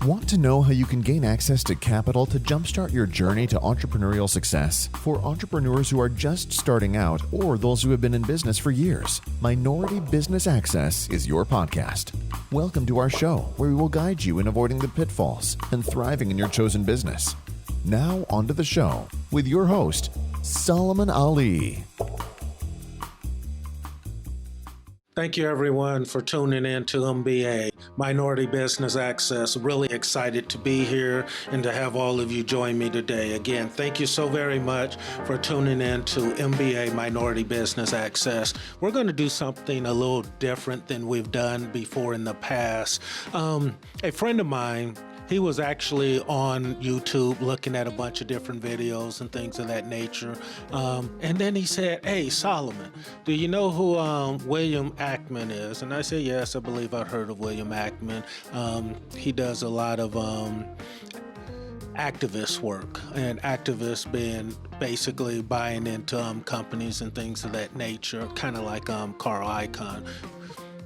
Want to know how you can gain access to capital to jumpstart your journey to entrepreneurial success? For entrepreneurs who are just starting out or those who have been in business for years, Minority Business Access is your podcast. Welcome to our show, where we will guide you in avoiding the pitfalls and thriving in your chosen business. Now, on to the show with your host, Solomon Ali. Thank you, everyone, for tuning in to MBA, Minority Business Access. Really excited to be here and to have all of you join me today. Again, thank you so very much for tuning in to MBA, Minority Business Access. We're going to do something a little different than we've done before in the past. A friend of mine, he was actually on YouTube looking at a bunch of different videos and things of that nature. And then he said, "Hey, Solomon, do you know who William Ackman is?" And I said, "Yes, I believe I've heard of William Ackman." He does a lot of activist work, and activists being basically buying into companies and things of that nature, kind of like Carl Icahn.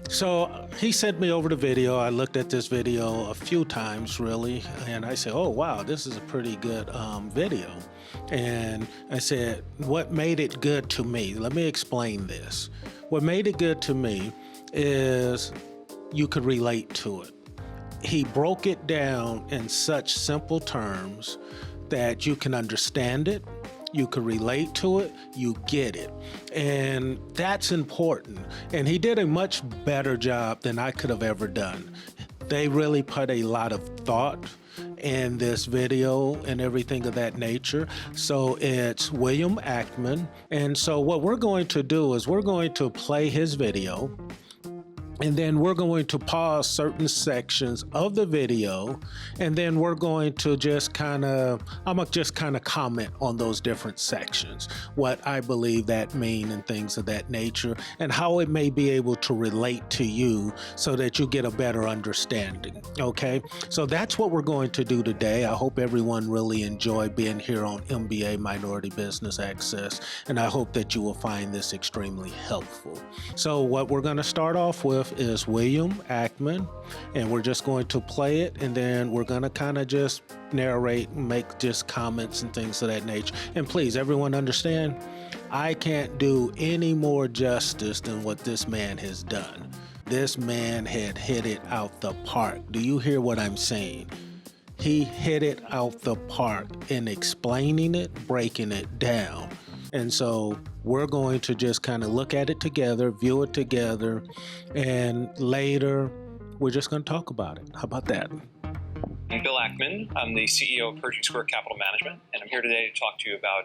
So he sent me over the video. I looked at this video a few times, really, and I said, "Oh, wow, this is a pretty good video." And I said, what made it good to me? Let me explain this. What made it good to me is you could relate to it. He broke it down in such simple terms that you can understand it, you can relate to it, you get it. And that's important. And he did a much better job than I could have ever done. They really put a lot of thought in this video and everything of that nature. So it's William Ackman. And so what we're going to do is we're going to play his video, and then we're going to pause certain sections of the video, and then we're going to I'm gonna just kind of comment on those different sections, what I believe that mean and things of that nature, and how it may be able to relate to you so that you get a better understanding, okay? So that's what we're going to do today. I hope everyone really enjoyed being here on MBA Minority Business Access, and I hope that you will find this extremely helpful. So what we're gonna start off with is William Ackman, and we're just going to play it, and then we're going to kind of just narrate and make just comments and things of that nature. And please, everyone understand, I can't do any more justice than what this man has done. This man had hit it out the park. Do you hear what I'm saying? He hit it out the park in explaining it, breaking it down. And so we're going to just kind of look at it together, view it together, and later we're just going to talk about it. How about that? I'm Bill Ackman. I'm the CEO of Pershing Square Capital Management, and I'm here today to talk to you about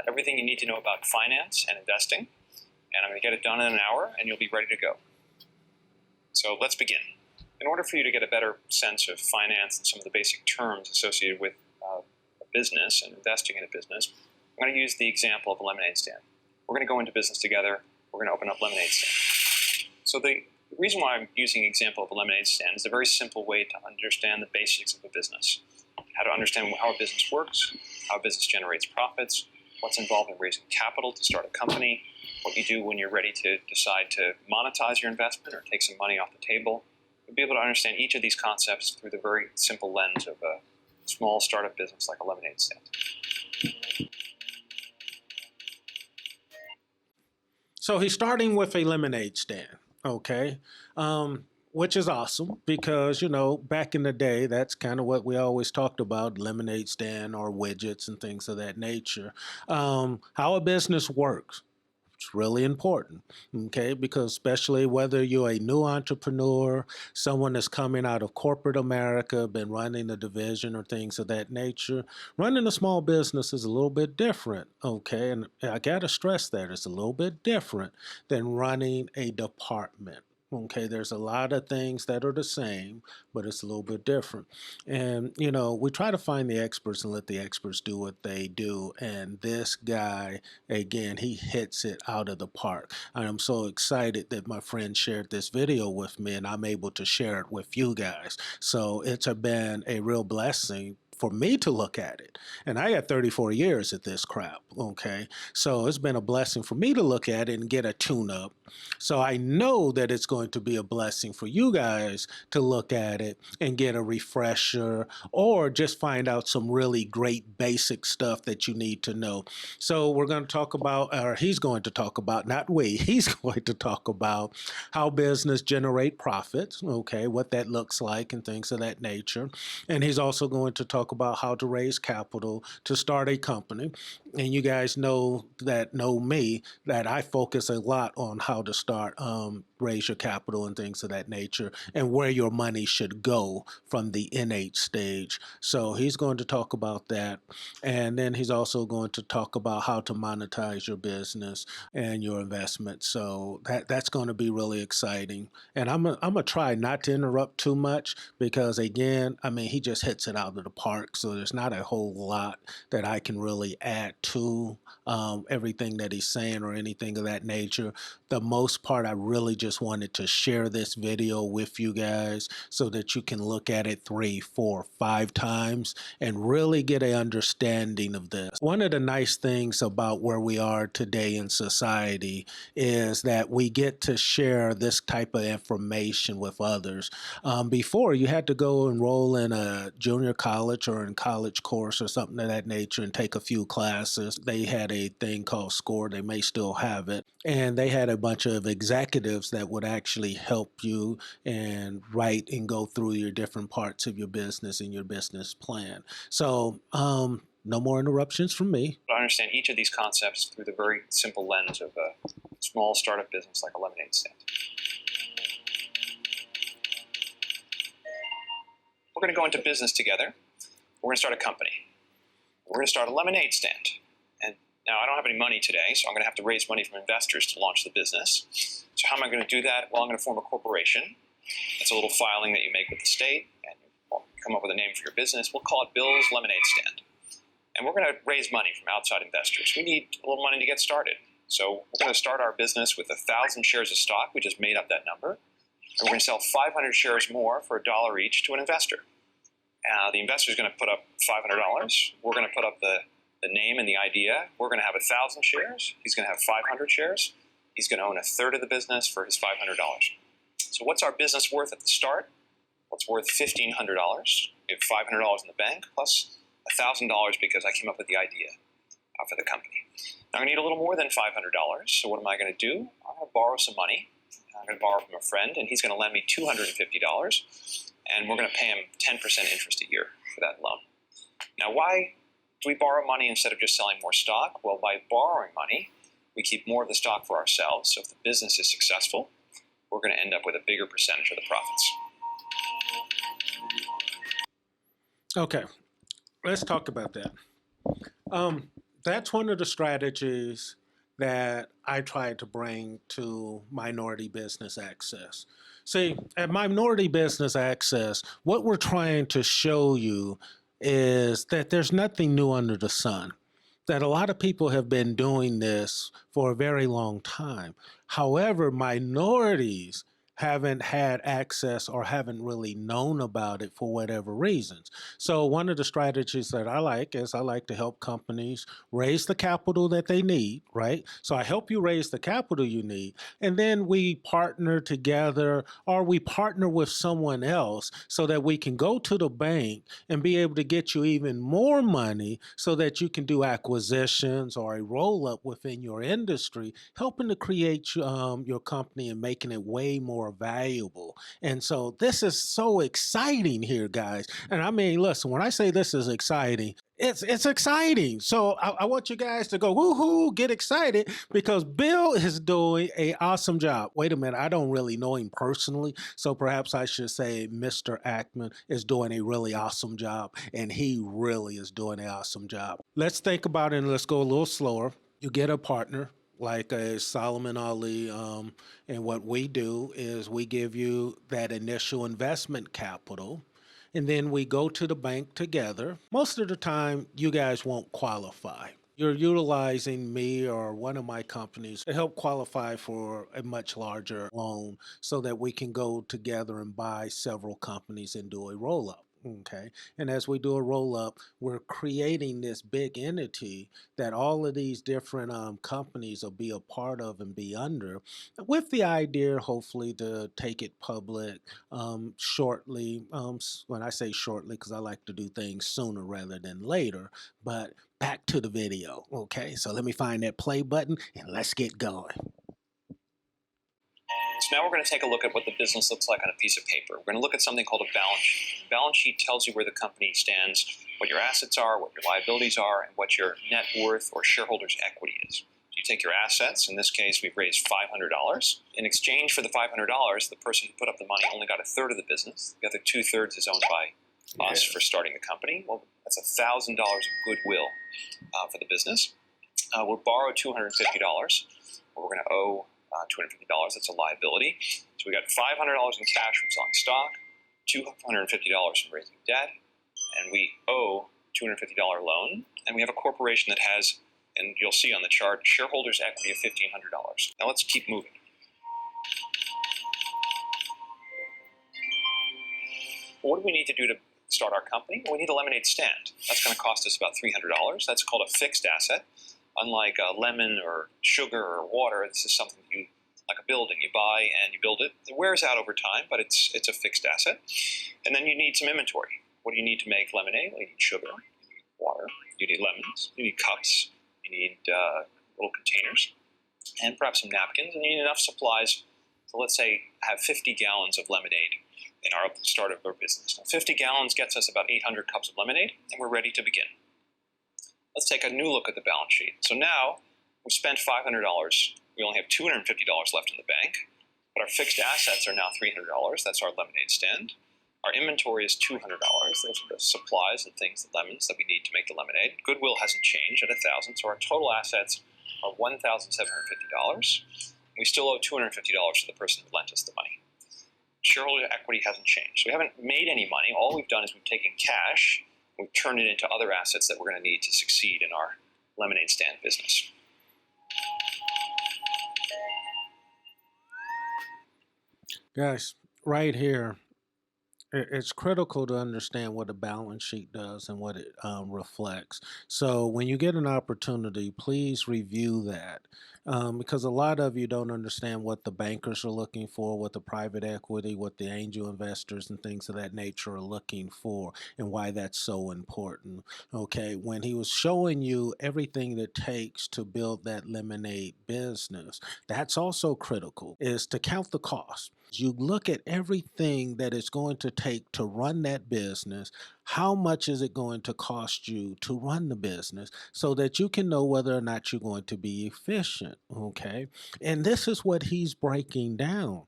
everything you need to know about finance and investing. And I'm going to get it done in an hour, and you'll be ready to go. So let's begin. In order for you to get a better sense of finance and some of the basic terms associated with a business and investing in a business, I'm going to use the example of a lemonade stand. We're going to go into business together. We're going to open up lemonade stand. So the reason why I'm using the example of a lemonade stand is a very simple way to understand the basics of a business, how to understand how a business works, how a business generates profits, what's involved in raising capital to start a company, what you do when you're ready to decide to monetize your investment or take some money off the table. You'll be able to understand each of these concepts through the very simple lens of a small startup business like a lemonade stand. So he's starting with a lemonade stand, okay? Which is awesome because, you know, back in the day, that's kind of what we always talked about, lemonade stand or widgets and things of that nature. How a business works. It's really important, okay? Because especially whether you're a new entrepreneur, someone that's coming out of corporate America, been running a division or things of that nature, running a small business is a little bit different, okay? And I gotta stress that it's a little bit different than running a department. Okay, there's a lot of things that are the same, but it's a little bit different. And, you know, we try to find the experts and let the experts do what they do. And this guy, again, he hits it out of the park. I am so excited that my friend shared this video with me and I'm able to share it with you guys. So it's been a real blessing for me to look at it. And I got 34 years at this crap, okay? So it's been a blessing for me to look at it and get a tune-up. So I know that it's going to be a blessing for you guys to look at it and get a refresher or just find out some really great basic stuff that you need to know. So we're going to talk about, or he's going to talk about, not we, he's going to talk about how business generate profits, okay, what that looks like and things of that nature. And he's also going to talk about how to raise capital to start a company. And you guys know me, that I focus a lot on how to start, raise your capital and things of that nature, and where your money should go from the innate stage. So he's going to talk about that. And then he's also going to talk about how to monetize your business and your investment. So that's going to be really exciting. And I'm gonna try not to interrupt too much because, again, I mean, he just hits it out of the park. So there's not a whole lot that I can really add to everything that he's saying or anything of that nature. The most part, I really just wanted to share this video with you guys so that you can look at it 3, 4, 5 times and really get an understanding of this. One of the nice things about where we are today in society is that we get to share this type of information with others. Before, you had to go enroll in a junior college or in college course or something of that nature and take a few classes. They had a thing called SCORE. They may still have it. And they had a bunch of executives that would actually help you and write and go through your different parts of your business and your business plan. So, no more interruptions from me. I understand each of these concepts through the very simple lens of a small startup business like a lemonade stand. We're going to go into business together. We're going to start a company. We're going to start a lemonade stand. And now I don't have any money today, so I'm going to have to raise money from investors to launch the business. So how am I going to do that? Well, I'm going to form a corporation. It's a little filing that you make with the state, and you come up with a name for your business. We'll call it Bill's Lemonade Stand. And we're going to raise money from outside investors. We need a little money to get started. So we're going to start our business with 1,000 shares of stock. We just made up that number. And we're going to sell 500 shares more for $1 each to an investor. The investor is going to put up $500. We're going to put up the name and the idea. We're going to have 1,000 shares. He's going to have 500 shares. He's going to own a third of the business for his $500. So what's our business worth at the start? Well, it's worth $1,500. We have $500 in the bank plus $1,000 because I came up with the idea for the company. Now, I'm going to need a little more than $500. So what am I going to do? I'm going to borrow some money. I'm going to borrow from a friend, and he's going to lend me $250. And we're going to pay him 10% interest a year for that loan. Now, why do we borrow money instead of just selling more stock? Well, by borrowing money, we keep more of the stock for ourselves. So if the business is successful, we're going to end up with a bigger percentage of the profits. Okay, let's talk about that. That's one of the strategies that I tried to bring to Minority Business Access. See, at Minority Business Access, what we're trying to show you is that there's nothing new under the sun, that a lot of people have been doing this for a very long time. However, minorities haven't had access or haven't really known about it for whatever reasons. So one of the strategies that I like is I like to help companies raise the capital that they need, right? So I help you raise the capital you need, and then we partner together or we partner with someone else so that we can go to the bank and be able to get you even more money so that you can do acquisitions or a roll-up within your industry, helping to create your company and making it way more valuable. And so this is so exciting here, guys. And I mean, listen, when I say this is exciting, it's exciting. So I want you guys to go, woohoo, get excited, because Bill is doing an awesome job. Wait a minute, I don't really know him personally, so perhaps I should say Mr. Ackman is doing a really awesome job, and he really is doing an awesome job. Let's think about it and let's go a little slower. You get a partner like a Solomon Ali, and what we do is we give you that initial investment capital, and then we go to the bank together. Most of the time, you guys won't qualify. You're utilizing me or one of my companies to help qualify for a much larger loan so that we can go together and buy several companies and do a roll-up. Okay. And as we do a roll up, we're creating this big entity that all of these different companies will be a part of and be under, with the idea, hopefully, to take it public shortly. When I say shortly, because I like to do things sooner rather than later. But back to the video. Okay. So let me find that play button and let's get going. So now we're going to take a look at what the business looks like on a piece of paper. We're going to look at something called a balance sheet. The balance sheet tells you where the company stands, what your assets are, what your liabilities are, and what your net worth or shareholders' equity is. So you take your assets. In this case, we've raised $500. In exchange for the $500, the person who put up the money only got a third of the business. The other two-thirds is owned by us for starting the company. Well, that's $1,000 of goodwill for the business. We'll borrow $250. We're going to owe $250, that's a liability. So we got $500 in cash from selling stock, $250 from raising debt, and we owe $250 loan. And we have a corporation that has, and you'll see on the chart, shareholders' equity of $1,500. Now let's keep moving. What do we need to do to start our company? Well, we need a lemonade stand. That's going to cost us about $300. That's called a fixed asset. Unlike lemon or sugar or water, this is something that you, like a building, you buy and you build it. It wears out over time, but it's a fixed asset. And then you need some inventory. What do you need to make lemonade? Well, you need sugar, you need water, you need lemons, you need cups, you need little containers, and perhaps some napkins, and you need enough supplies to, let's say, have 50 gallons of lemonade in our start of our business. Now, 50 gallons gets us about 800 cups of lemonade, and we're ready to begin. Let's take a new look at the balance sheet. So now we've spent $500. We only have $250 left in the bank, but our fixed assets are now $300. That's our lemonade stand. Our inventory is $200. Those are the supplies and things, the lemons that we need to make the lemonade. Goodwill hasn't changed at $1,000, so our total assets are $1,750. We still owe $250 to the person who lent us the money. Shareholder equity hasn't changed. So we haven't made any money. All we've done is we've taken cash, we've turned it into other assets that we're going to need to succeed in our lemonade stand business. Guys, right here, it's critical to understand what a balance sheet does and what it reflects. So when you get an opportunity, please review that, because a lot of you don't understand what the bankers are looking for, what the private equity, what the angel investors and things of that nature are looking for, and why that's so important. Okay, when he was showing you everything that it takes to build that lemonade business, that's also critical, is to count the cost. You look at everything that it's going to take to run that business. How much is it going to cost you to run the business, so that you can know whether or not you're going to be efficient? Okay. And this is what he's breaking down.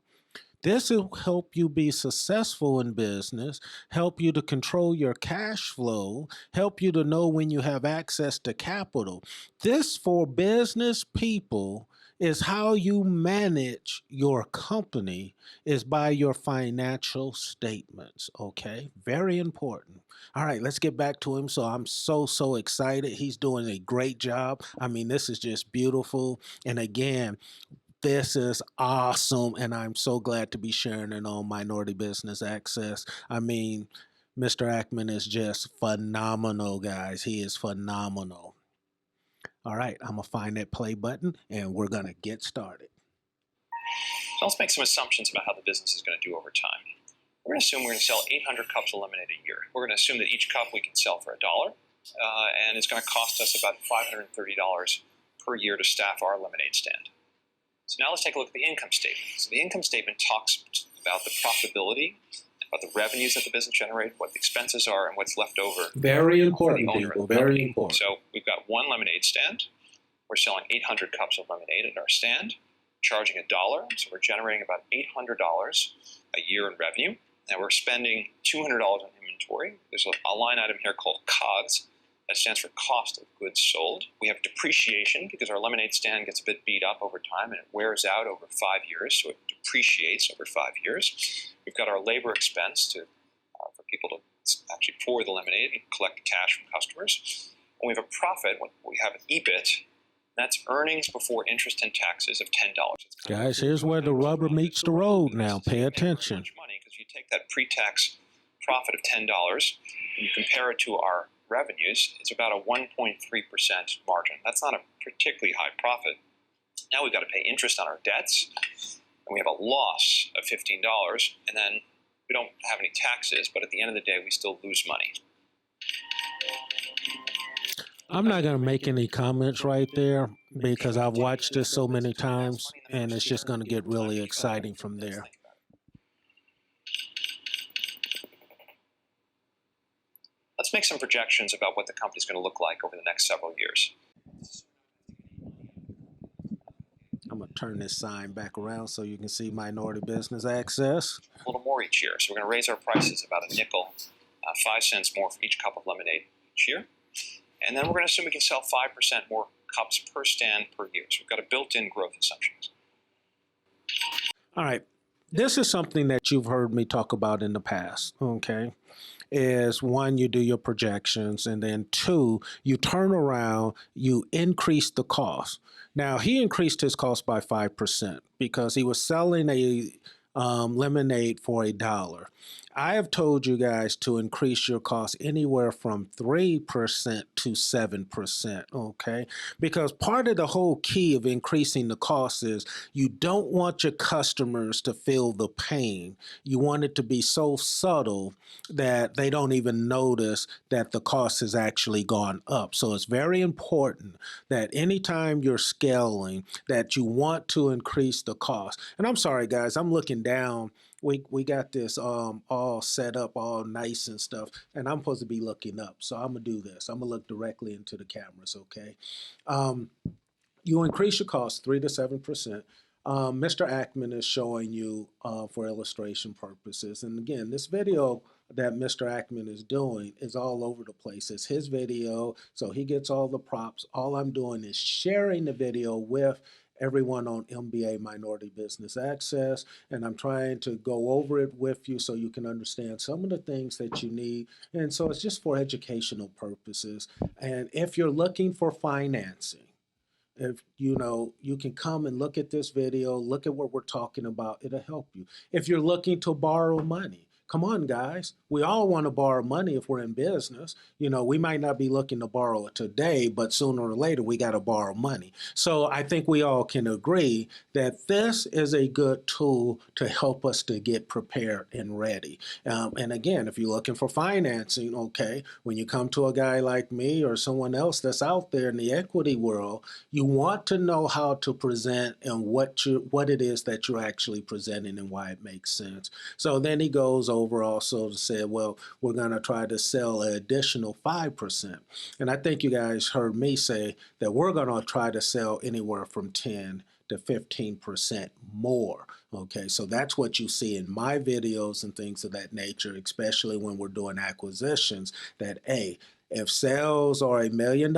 This will help you be successful in business, help you to control your cash flow, help you to know when you have access to capital. This, for business people, is how you manage your company, is by your financial statements. Okay, very important. All right, let's get back to him. So I'm so excited. He's doing a great job. I mean, this is just beautiful. And again, this is awesome, and I'm so glad to be sharing it on Minority Business Access. I mean, Mr. Ackman is just phenomenal, guys. He is phenomenal. All right, I'm going to find that play button, and we're going to get started. So let's make some assumptions about how the business is going to do over time. We're going to assume we're going to sell 800 cups of lemonade a year. We're going to assume that each cup we can sell for $1, and it's going to cost us about $530 per year to staff our lemonade stand. So now let's take a look at the income statement. So the income statement talks about the profitability, about the revenues that the business generates, what the expenses are, and what's left over. Very important, people. Very important. So we've got one lemonade stand. We're selling 800 cups of lemonade at our stand, charging $1. So we're generating about $800 a year in revenue. And we're spending $200 on inventory. There's a line item here called COGS. That stands for cost of goods sold. We have depreciation because our lemonade stand gets a bit beat up over time and it wears out over 5 years, so it depreciates over 5 years. We've got our labor expense for people to actually pour the lemonade and collect cash from customers. And we have a profit. We have an EBIT. That's earnings before interest and taxes of $10. Guys, here's where the rubber meets the road now. Pay attention. Much money because you take that pre-tax profit of $10, and you compare it to our revenues, it's about a 1.3% margin. That's not a particularly high profit. Now we've got to pay interest on our debts, and we have a loss of $15, and then we don't have any taxes, but at the end of the day, we still lose money. I'm not going to make any comments right there because I've watched this so many times, and it's just going to get really exciting from there. Let's make some projections about what the company's going to look like over the next several years. I'm going to turn this sign back around so you can see Minority Business Access. A little more each year. So we're going to raise our prices about a nickel, 5 cents more for each cup of lemonade each year. And then we're going to assume we can sell 5% more cups per stand per year. So we've got a built-in growth assumptions. All right. This is something that you've heard me talk about in the past, okay? Is one, you do your projections, and then two, you turn around, you increase the cost. Now, he increased his cost by 5% because he was selling a lemonade for $1. I have told you guys to increase your cost anywhere from 3% to 7%, okay? Because part of the whole key of increasing the cost is you don't want your customers to feel the pain. You want it to be so subtle that they don't even notice that the cost has actually gone up. So it's very important that anytime you're scaling that you want to increase the cost. And I'm sorry, guys, I'm looking down. We got this all set up, all nice and stuff, and I'm supposed to be looking up. So I'm going to do this. I'm going to look directly into the cameras, okay? You increase your cost 3 to 7%. Mr. Ackman is showing you for illustration purposes. And again, this video that Mr. Ackman is doing is all over the place. It's his video, so he gets all the props. All I'm doing is sharing the video with everyone on MBA Minority Business Access, and I'm trying to go over it with you so you can understand some of the things that you need. And so it's just for educational purposes. And if you're looking for financing, if you can come and look at this video, look at what we're talking about, it'll help you. If you're looking to borrow money, come on, guys. We all want to borrow money if we're in business. We might not be looking to borrow it today, but sooner or later we got to borrow money. So I think we all can agree that this is a good tool to help us to get prepared and ready. And again, if you're looking for financing, okay, when you come to a guy like me or someone else that's out there in the equity world, you want to know how to present and what it is that you're actually presenting and why it makes sense. So then he goes over also to say, well, we're going to try to sell an additional 5%. And I think you guys heard me say that we're going to try to sell anywhere from 10 to 15% more. Okay, so that's what you see in my videos and things of that nature, especially when we're doing acquisitions, that if sales are $1 million,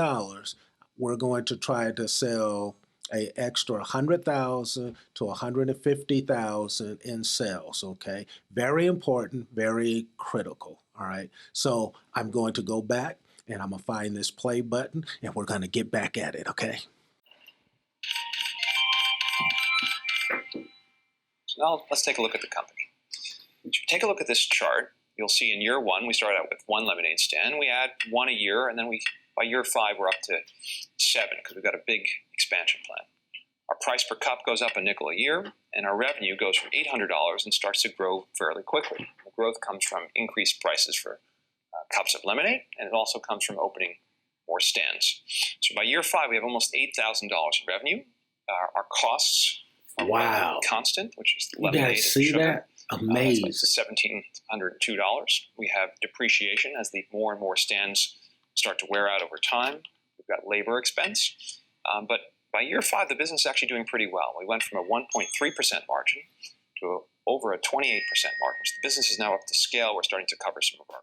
we're going to try to sell an extra 100,000 to 150,000 in sales, okay? Very important, very critical, all right? So I'm going to go back and I'm gonna find this play button and we're gonna get back at it, okay? So now let's take a look at the company. If you take a look at this chart, you'll see in year one, we start out with 1 lemonade stand. We add 1 a year, and then by year 5, we're up to 7 because we've got a big expansion plan. Our price per cup goes up a nickel a year, and our revenue goes from $800 and starts to grow fairly quickly. The growth comes from increased prices for cups of lemonade, and it also comes from opening more stands. So by year 5, we have almost $8,000 in revenue. Our costs are constant, which is lemonade. You guys see that? Amazing. It's like $1,702. We have depreciation as the more and more stands start to wear out over time. We've got labor expense. But by year 5, the business is actually doing pretty well. We went from a 1.3% margin to over a 28% margin. So the business is now up to scale. We're starting to cover some of our.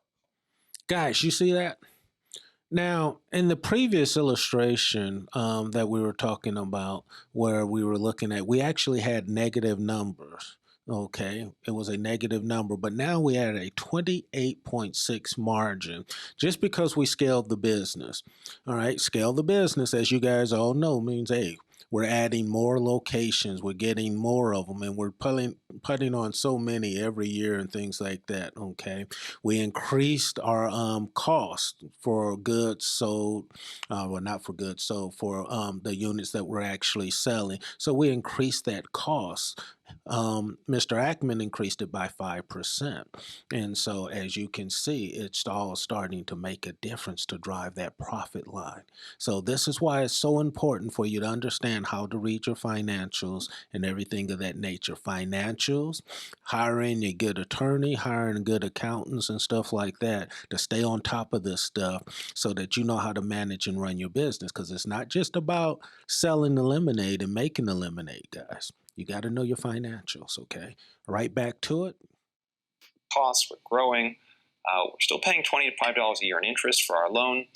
Guys, you see that? Now, in the previous illustration that we were talking about, where we were looking at, we actually had negative numbers. Okay, it was a negative number, but now we had a 28.6 margin just because we scaled the business. All right, scale the business, as you guys all know, means, hey, We're adding more locations. We're getting more of them, and we're putting on so many every year and things like that. Okay, we increased our cost for goods sold, well, not for goods sold, for the units that we're actually selling. So we increased that cost. Mr. Ackman increased it by 5%. And so, as you can see, it's all starting to make a difference to drive that profit line. So, this is why it's so important for you to understand how to read your financials and everything of that nature. Financials, hiring a good attorney, hiring good accountants, and stuff like that to stay on top of this stuff so that you know how to manage and run your business. Because it's not just about selling the lemonade and making the lemonade, guys. You got to know your financials, okay? Right back to it. Costs, we're growing. We're still paying $25 a year in interest for our loan.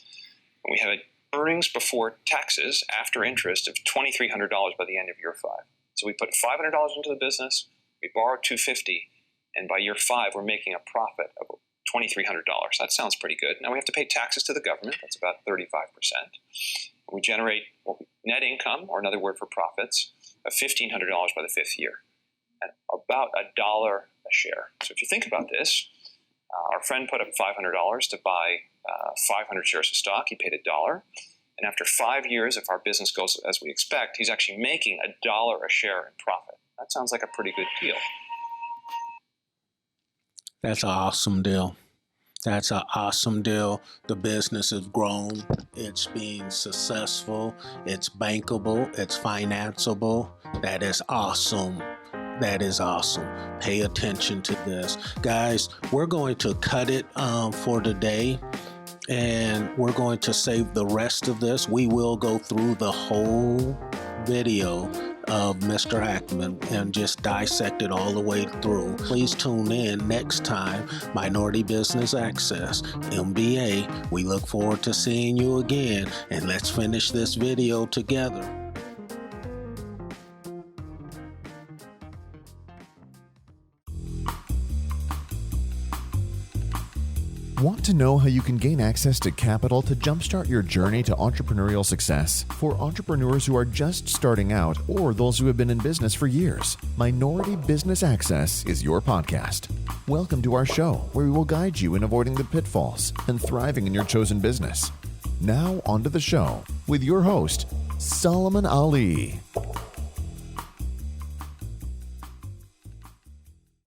And we have earnings before taxes after interest of $2,300 by the end of year 5. So we put $500 into the business, we borrowed $250, and by year 5, we're making a profit of $2,300. That sounds pretty good. Now we have to pay taxes to the government. That's about 35%. We generate net income, or another word for profits, of $1,500 by the 5th year, and about $1 a share. So if you think about this, our friend put up $500 to buy 500 shares of stock. He paid $1. And after 5 years, if our business goes as we expect, he's actually making $1 a share in profit. That sounds like a pretty good deal. That's an awesome deal. That's an awesome deal. The business has grown. It's being successful. It's bankable. It's financeable. That is awesome. That is awesome. Pay attention to this. Guys, we're going to cut it for today, and we're going to save the rest of this. We will go through the whole video of Mr. Ackman and just dissect it all the way through. Please tune in next time. Minority Business Access, MBA. We look forward to seeing you again, and let's finish this video together. Want to know how you can gain access to capital to jumpstart your journey to entrepreneurial success? For entrepreneurs who are just starting out or those who have been in business for years, Minority Business Access is your podcast. Welcome to our show, where we will guide you in avoiding the pitfalls and thriving in your chosen business. Now, on to the show with your host, Solomon Ali.